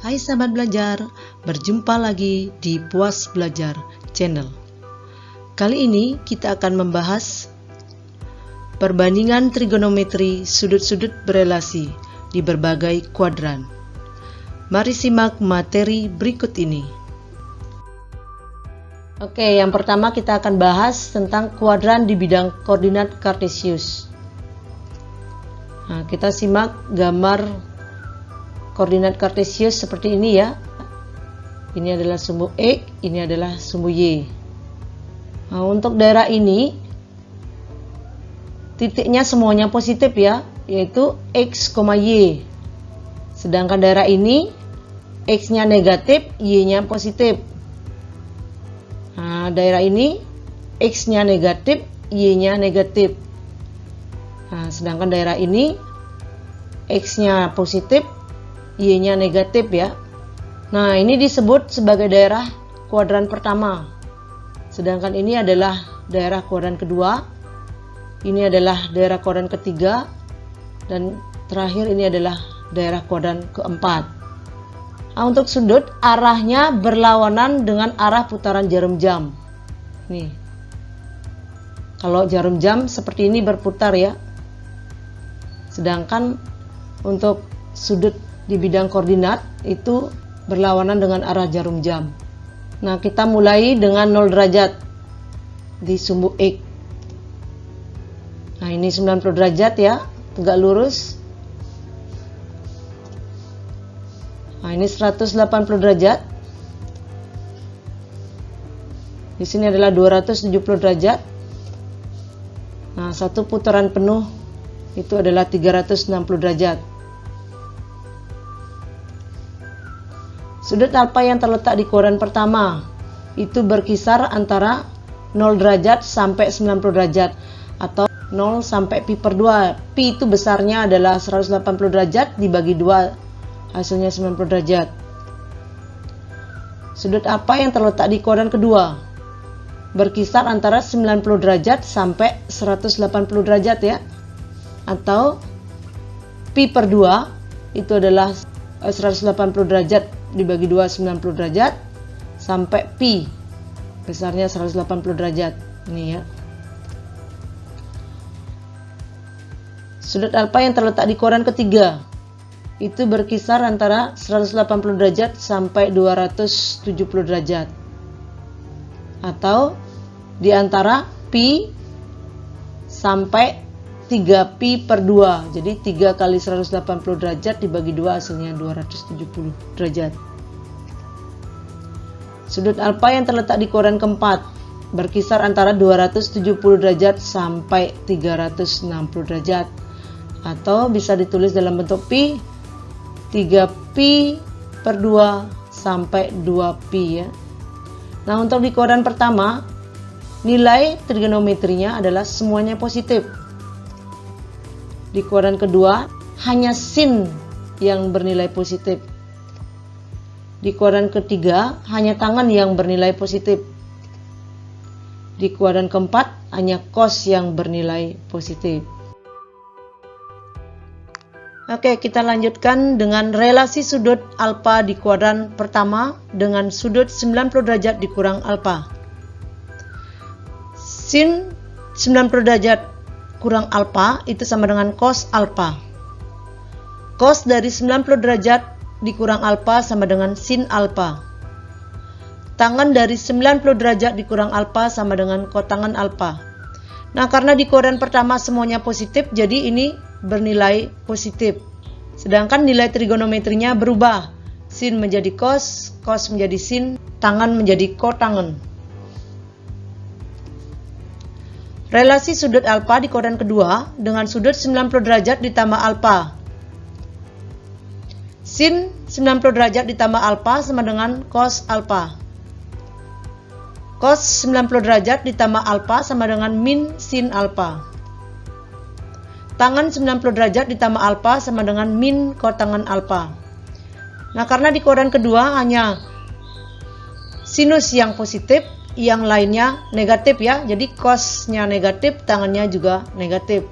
Hai sahabat belajar, berjumpa lagi di Puas Belajar Channel. Kali ini kita akan membahas perbandingan trigonometri sudut-sudut berelasi di berbagai kuadran. Mari simak materi berikut ini. Oke, yang pertama kita akan bahas tentang kuadran di bidang koordinat kartesius. Nah, kita simak gambar koordinat kartesius seperti ini ya. Ini adalah sumbu X, ini adalah sumbu Y. Nah, untuk daerah ini titiknya semuanya positif ya, yaitu X, Y. Sedangkan daerah ini X-nya negatif, Y-nya positif. Nah, daerah ini X-nya negatif, Y-nya negatif. Nah, sedangkan daerah ini X-nya positif, Y-nya negatif ya. Nah, ini disebut sebagai daerah kuadran pertama. Sedangkan ini adalah daerah kuadran kedua. Ini adalah daerah kuadran ketiga. Dan terakhir ini adalah daerah kuadran keempat. Nah, untuk sudut arahnya berlawanan dengan arah putaran jarum jam. Nih. Kalau jarum jam seperti ini berputar ya. Sedangkan untuk sudut di bidang koordinat itu berlawanan dengan arah jarum jam. Nah, kita mulai dengan 0 derajat di sumbu X. Nah, ini 90 derajat ya, tegak lurus. Nah, ini 180 derajat. Di sini adalah 270 derajat. Nah, satu putaran penuh itu adalah 360 derajat. Sudut alfa yang terletak di kuadran pertama itu berkisar antara 0 derajat sampai 90 derajat atau 0 sampai pi per 2. Pi itu besarnya adalah 180 derajat dibagi 2, hasilnya 90 derajat. Sudut alfa yang terletak di kuadran kedua berkisar antara 90 derajat sampai 180 derajat ya, atau pi per 2 itu adalah 180 derajat dibagi 2, 90 derajat, sampai pi besarnya 180 derajat. Ini ya. Sudut alfa yang terletak di kuadran ketiga itu berkisar antara 180 derajat sampai 270 derajat, atau di antara pi sampai 3 pi per 2. Jadi 3 kali 180 derajat dibagi 2 hasilnya 270 derajat. Sudut alfa yang terletak di kuadran keempat berkisar antara 270 derajat sampai 360 derajat, atau bisa ditulis dalam bentuk pi, 3 pi per 2 sampai 2 pi ya. Nah, untuk di kuadran pertama nilai trigonometrinya adalah semuanya positif. Di kuadran kedua hanya sin yang bernilai positif. Di kuadran ketiga hanya tangan yang bernilai positif. Di kuadran keempat hanya cos yang bernilai positif. Oke, kita lanjutkan dengan relasi sudut alfa di kuadran pertama dengan sudut 90 derajat dikurang alfa. Sin 90 derajat kurang alfa itu sama dengan cos alfa. Cos dari 90 derajat dikurang alfa sama dengan sin alfa. Tangan dari 90 derajat dikurang alfa sama dengan kotangan alfa. Nah, karena di kuadran pertama semuanya positif, jadi ini bernilai positif. Sedangkan nilai trigonometrinya berubah. Sin menjadi cos, cos menjadi sin, tangan menjadi kotangan. Relasi sudut alfa di kuadran kedua dengan sudut 90 derajat ditambah alfa. Sin 90 derajat ditambah alfa sama dengan cos alfa. Cos 90 derajat ditambah alfa sama dengan min sin alfa. Tangan 90 derajat ditambah alfa sama dengan min kotangan alfa. Nah, karena di kuadran kedua hanya sinus yang positif, yang lainnya negatif ya. Jadi cosnya negatif, tangannya juga negatif.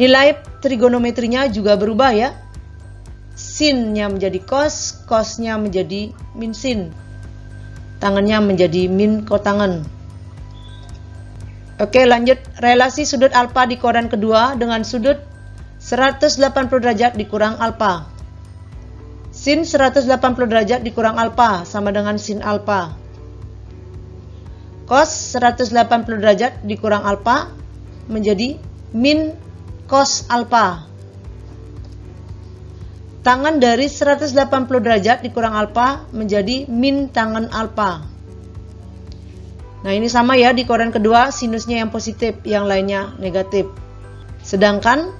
Nilai trigonometrinya juga berubah ya. sinnya menjadi cos, cosnya menjadi min sin. Tangannya menjadi min kotangan. Oke, lanjut. Relasi sudut alfa di koran kedua dengan sudut 180 derajat dikurang alfa. Sin 180 derajat dikurang alfa sama dengan sin alfa. Cos 180 derajat dikurang alfa menjadi min cos alfa. Tangan dari 180 derajat dikurang alfa menjadi min tangan alfa. Nah, ini sama ya, di koran kedua sinusnya yang positif, yang lainnya negatif. Sedangkan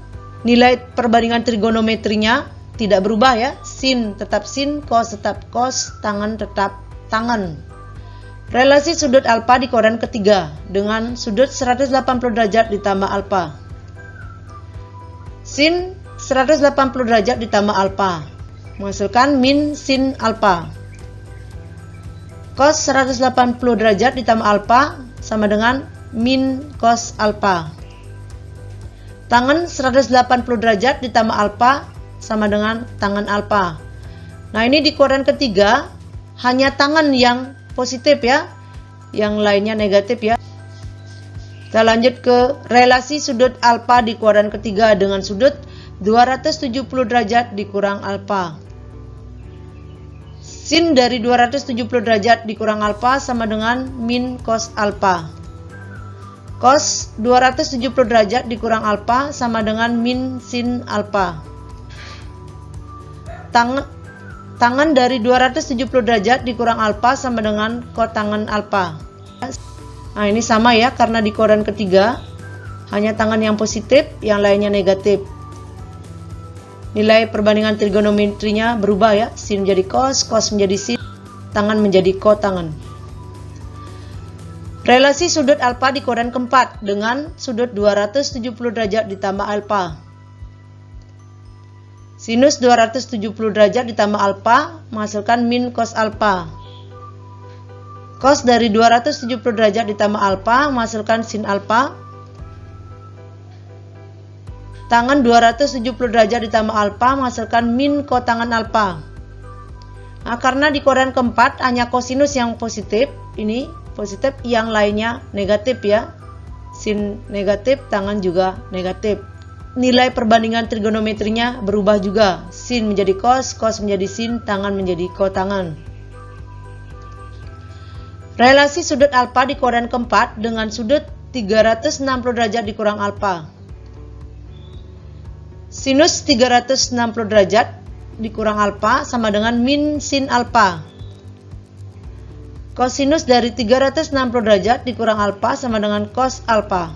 nilai perbandingan trigonometrinya tidak berubah ya. Sin tetap sin, cos tetap cos, tangan tetap tangan. Relasi sudut alfa di koran ketiga dengan sudut 180 derajat ditambah alfa. Sin 180 derajat ditambah alfa menghasilkan min sin alfa. Cos 180 derajat ditambah alfa sama dengan min cos alfa. Tangan 180 derajat ditambah alfa sama dengan tangan alfa. Nah, ini di koran ketiga hanya tangan yang positif ya, yang lainnya negatif ya. Kita lanjut ke relasi sudut alfa di koran ketiga dengan sudut 270 derajat dikurang alfa. Sin dari 270 derajat dikurang alfa sama dengan min cos alfa. Cos 270 derajat dikurang alfa sama dengan min sin alfa. Tangan dari 270 derajat dikurang alfa sama dengan kotangan alfa. Nah, ini sama ya, karena di koran ketiga hanya tangan yang positif, yang lainnya negatif. Nilai perbandingan trigonometrinya berubah ya. Sin menjadi cos, cos menjadi sin, tangan menjadi kotangan. Relasi sudut alfa di koran keempat dengan sudut 270 derajat ditambah alfa. Sinus 270 derajat ditambah alfa menghasilkan min cos alfa. Cos dari 270 derajat ditambah alfa menghasilkan sin alfa. Tangan 270 derajat ditambah alfa menghasilkan min kotangan alfa. Nah, karena di koran keempat hanya kosinus yang positif, ini positif, yang lainnya negatif ya. Sin negatif, tangan juga negatif. Nilai perbandingan trigonometrinya berubah juga. Sin menjadi cos, cos menjadi sin, tangan menjadi kotangan. Relasi sudut alfa di koran keempat dengan sudut 360 derajat dikurang alfa. Sinus 360 derajat dikurang alfa sama dengan min sin alfa. Kosinus dari 360 derajat dikurang alfa sama dengan cos alfa.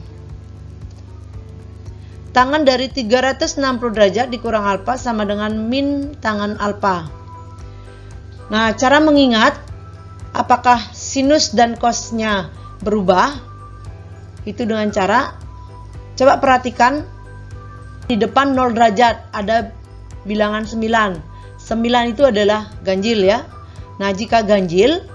Tangan dari 360 derajat dikurang alfa sama dengan min tangan alfa. Nah, cara mengingat apakah sinus dan cosnya berubah itu dengan cara, coba perhatikan di depan 0 derajat ada bilangan 9. 9 itu adalah ganjil ya. Nah, jika ganjil,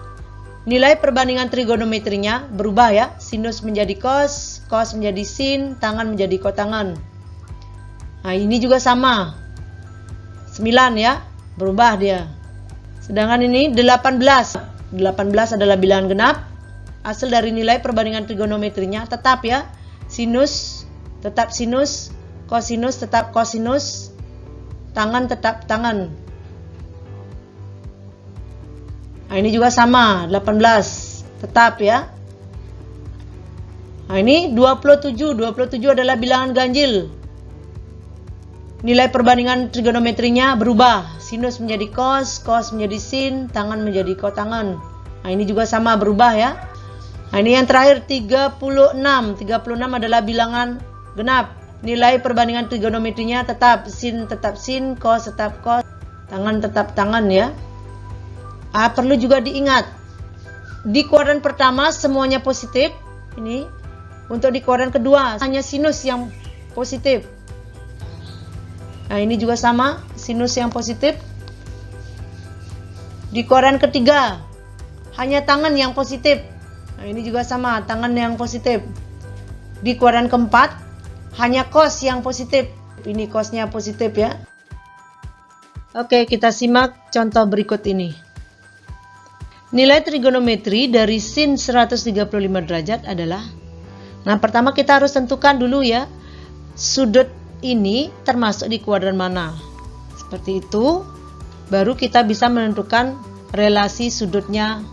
nilai perbandingan trigonometrinya berubah ya. Sinus menjadi cos, cos menjadi sin, tangan menjadi kotangan. Nah, ini juga sama. 9 ya, berubah dia. Sedangkan ini 18. 18 adalah bilangan genap. Hasil dari nilai perbandingan trigonometrinya tetap ya. Sinus tetap sinus, kosinus tetap kosinus, tangan tetap tangan. Nah, ini juga sama, 18 tetap ya. Nah, ini 27. 27 adalah bilangan ganjil. Nilai perbandingan trigonometrinya berubah. Sinus menjadi cos, cos menjadi sin, tangan menjadi kotangan. Nah, ini juga sama, berubah ya. Nah, ini yang terakhir 36. 36 adalah bilangan genap. Nilai perbandingan trigonometrinya tetap sin, cos tetap cos, tangan tetap tangan ya. Perlu juga diingat, di kuadran pertama semuanya positif. Ini untuk di kuadran kedua hanya sinus yang positif. Nah, ini juga sama, sinus yang positif. Di kuadran ketiga hanya tangan yang positif. Nah, ini juga sama, tangan yang positif. Di kuadran keempat hanya cos yang positif. Ini cosnya positif ya. Oke, kita simak contoh berikut ini. Nilai trigonometri dari sin 135 derajat adalah, nah pertama kita harus tentukan dulu ya, sudut ini termasuk di kuadran mana. Seperti itu, baru kita bisa menentukan relasi sudutnya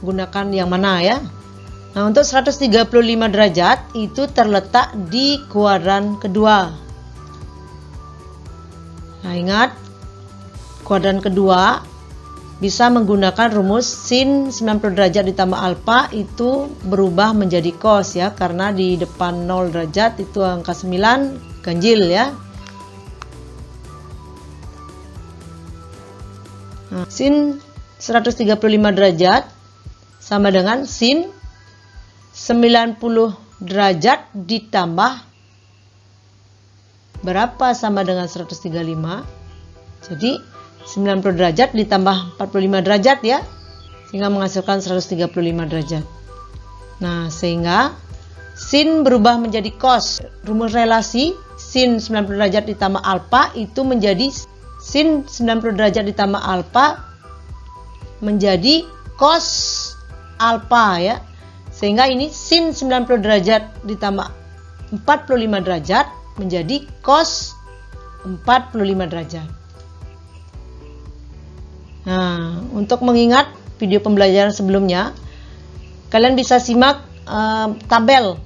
gunakan yang mana ya. Nah, untuk 135 derajat itu terletak di kuadran kedua. Nah, ingat, kuadran kedua bisa menggunakan rumus sin 90 derajat ditambah alfa itu berubah menjadi cos ya, karena di depan 0 derajat itu angka 9 ganjil ya. Nah, sin 135 derajat sama dengan sin 90 derajat ditambah berapa sama dengan 135. Jadi 90 derajat ditambah 45 derajat ya, sehingga menghasilkan 135 derajat. Nah, sehingga sin berubah menjadi cos. Rumus relasi sin 90 derajat ditambah alfa itu menjadi sin 90 derajat ditambah alfa menjadi cos alfa ya. Sehingga ini sin 90 derajat ditambah 45 derajat menjadi cos 45 derajat. Nah, untuk mengingat video pembelajaran sebelumnya, kalian bisa simak tabel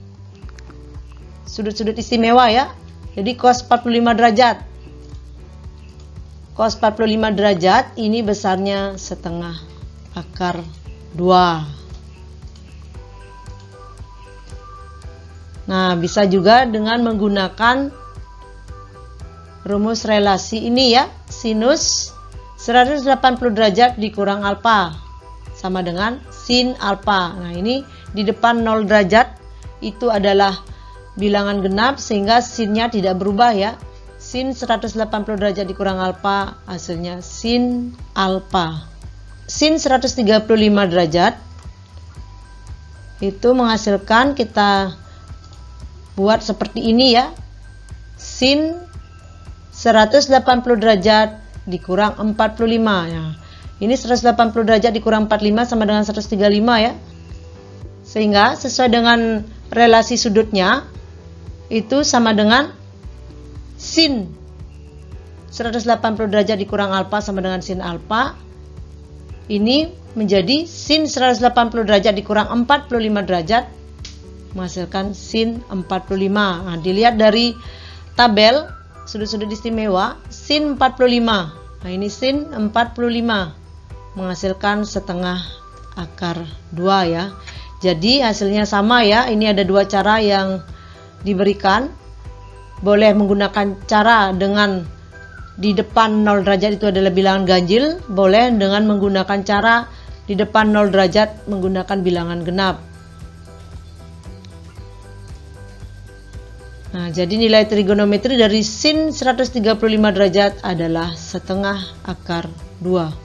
sudut-sudut istimewa ya. Jadi cos 45 derajat. Cos 45 derajat ini besarnya setengah akar 2. Nah, bisa juga dengan menggunakan rumus relasi ini ya. Sinus 180 derajat dikurang alfa sama dengan sin alfa. Nah, ini di depan 0 derajat itu adalah bilangan genap sehingga sinnya tidak berubah ya. Sin 180 derajat dikurang alfa hasilnya sin alfa. Sin 135 derajat itu menghasilkan, kita buat seperti ini ya. Sin 180 derajat dikurang 45 ya. Ini 180 derajat dikurang 45 sama dengan 135 ya. Sehingga sesuai dengan relasi sudutnya itu sama dengan sin 180 derajat dikurang alfa sama dengan sin alfa. Ini menjadi sin 180 derajat dikurang 45 derajat menghasilkan sin 45. Nah, dilihat dari tabel sudut-sudut istimewa, sin 45. Nah, ini sin 45 menghasilkan setengah akar 2 ya. Jadi hasilnya sama ya. Ini ada dua cara yang diberikan. Boleh menggunakan cara dengan di depan 0 derajat itu adalah bilangan ganjil, boleh dengan menggunakan cara di depan 0 derajat menggunakan bilangan genap. Nah, jadi nilai trigonometri dari sin 135 derajat adalah setengah akar 2.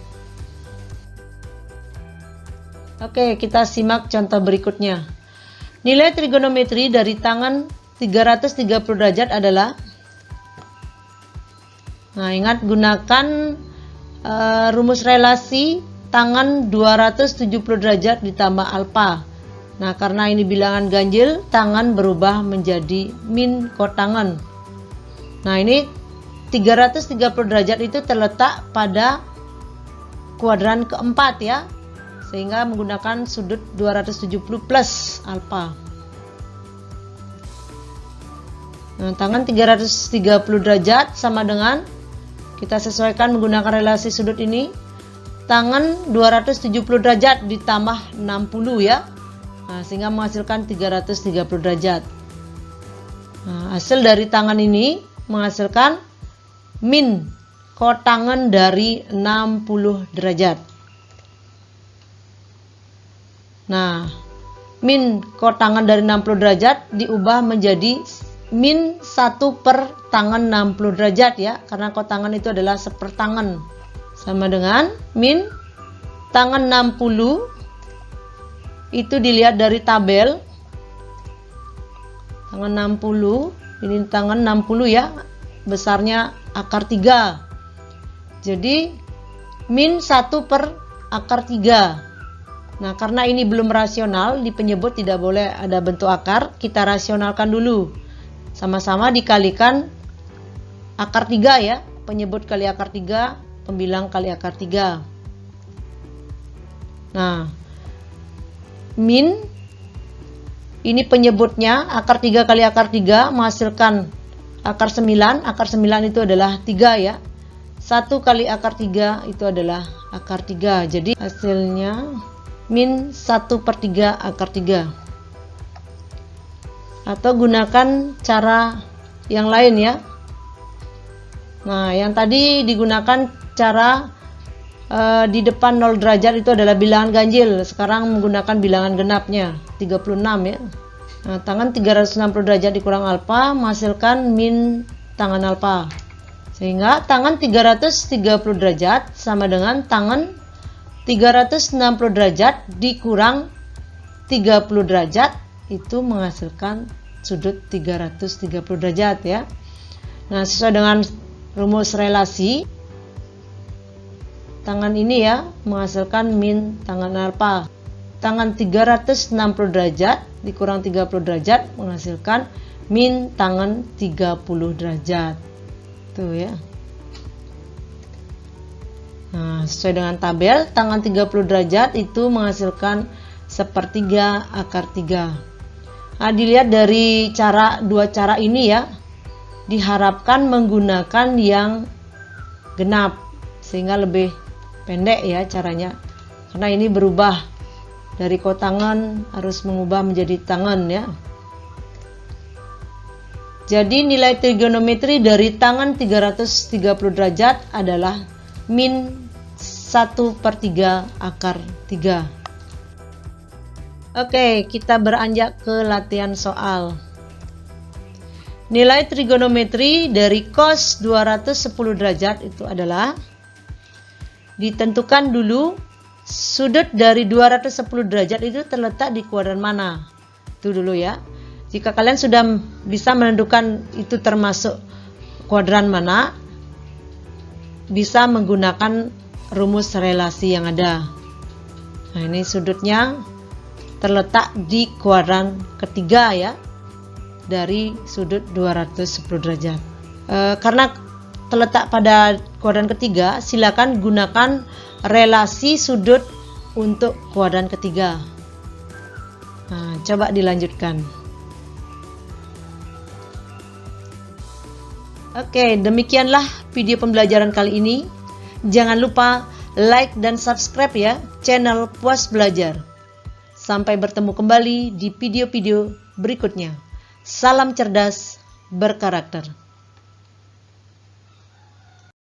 Oke, kita simak contoh berikutnya. Nilai trigonometri dari tangan 330 derajat adalah, nah ingat gunakan rumus relasi tangan 270 derajat ditambah alfa. Nah, karena ini bilangan ganjil, tangan berubah menjadi min kotangan. Nah, ini 330 derajat itu terletak pada kuadran keempat ya. Sehingga menggunakan sudut 270 plus alfa. Nah, tangan 330 derajat sama dengan, kita sesuaikan menggunakan relasi sudut ini, tangan 270 derajat ditambah 60 ya. Nah, sehingga menghasilkan 330 derajat. Nah, hasil dari tangan ini menghasilkan min kotangan dari 60 derajat. Nah, min kotangan dari 60 derajat diubah menjadi min 1 per tangan 60 derajat ya, karena kotangan itu adalah sepertangan. Sama dengan min tangan 60 itu dilihat dari tabel tangan 60, ini tangan 60 ya, besarnya akar 3. Jadi min 1 per akar 3. Nah, karena ini belum rasional, di penyebut tidak boleh ada bentuk akar, kita rasionalkan dulu. Sama-sama dikalikan akar 3 ya, penyebut kali akar 3, pembilang kali akar 3. Nah, min ini penyebutnya akar 3 kali akar 3 menghasilkan akar 9. Akar 9 itu adalah 3 ya. 1 kali akar 3 itu adalah akar 3. Jadi hasilnya min 1 per 3 akar 3. Atau gunakan cara yang lain ya. Nah, yang tadi digunakan cara di depan 0 derajat itu adalah bilangan ganjil. Sekarang menggunakan bilangan genapnya 36 ya. Nah, tangan 360 derajat dikurang alfa menghasilkan min tangan alfa. Sehingga tangan 330 derajat sama dengan tangan 360 derajat dikurang 30 derajat itu menghasilkan sudut 330 derajat ya. Nah, sesuai dengan rumus relasi, tangan ini ya menghasilkan min tangan alfa. Tangan 360 derajat dikurang 30 derajat menghasilkan min tangan 30 derajat. Tuh ya. Nah, sesuai dengan tabel, tangan 30 derajat itu menghasilkan 1/3 akar 3. Nah, dilihat dari dua cara ini ya, diharapkan menggunakan yang genap sehingga lebih pendek ya caranya, karena ini berubah dari kotangan harus mengubah menjadi tangan ya. Jadi nilai trigonometri dari tangan 330 derajat adalah min 1/3 akar 3. Oke, kita beranjak ke latihan soal. Nilai trigonometri dari cos 210 derajat itu adalah, ditentukan dulu sudut dari 210 derajat itu terletak di kuadran mana. Itu dulu ya. Jika kalian sudah bisa menentukan itu termasuk kuadran mana, bisa menggunakan rumus relasi yang ada. Nah, ini sudutnya terletak di kuadran ketiga ya, dari sudut 210 derajat. Karena terletak pada kuadran ketiga, silakan gunakan relasi sudut untuk kuadran ketiga. Nah, coba dilanjutkan. Oke, demikianlah video pembelajaran kali ini. Jangan lupa like dan subscribe ya channel Puas Belajar. Sampai bertemu kembali di video-video berikutnya. Salam cerdas berkarakter.